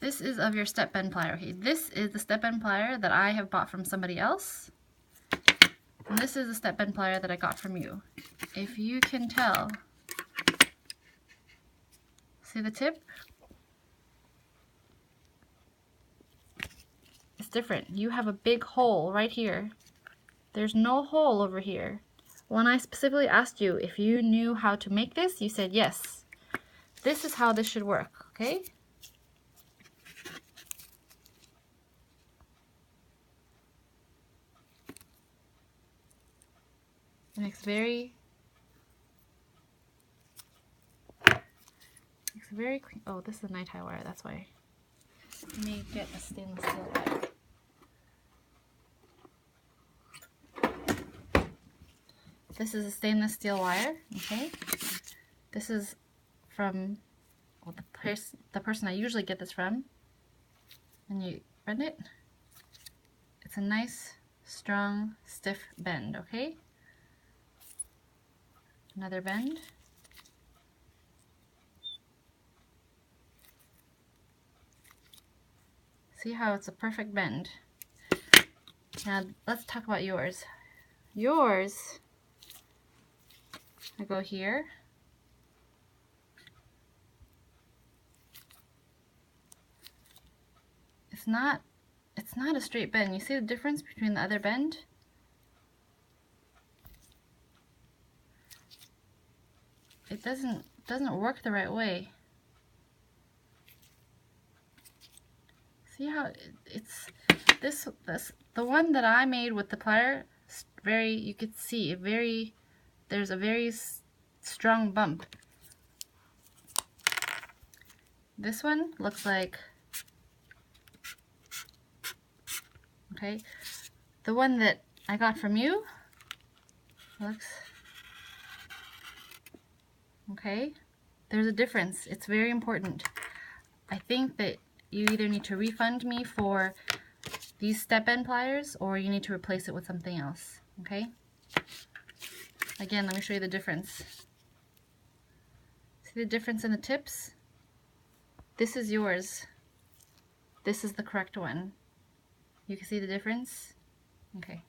This is of your step bend plier. Okay, this is the step bend plier that I have bought from somebody else. And this is the step bend plier that I got from you. If you can tell, see the tip? It's different. You have a big hole right here. There's no hole over here. When I specifically asked you if you knew how to make this, you said yes. This is how this should work, okay? It makes very clean. Oh, this is a night high wire, that's why. Let me get a stainless steel wire. This is a stainless steel wire, okay? This is from the person I usually get this from. And you bend it. It's a nice, strong, stiff bend, okay? Another bend. See how it's a perfect bend. Now let's talk about yours. Yours, I go here. It's not a straight bend. You see the difference between the other bend? It doesn't work the right way. See how it's this the one that I made with the plier, you could see there's a very strong bump. This one looks like, okay, the one that I got from you looks, okay, there's a difference. It's very important. I think that you either need to refund me for these step bend pliers or you need to replace it with something else, okay? Again, let me show you the difference. See the difference in the tips? This is yours. This is the correct one. You can see the difference? Okay.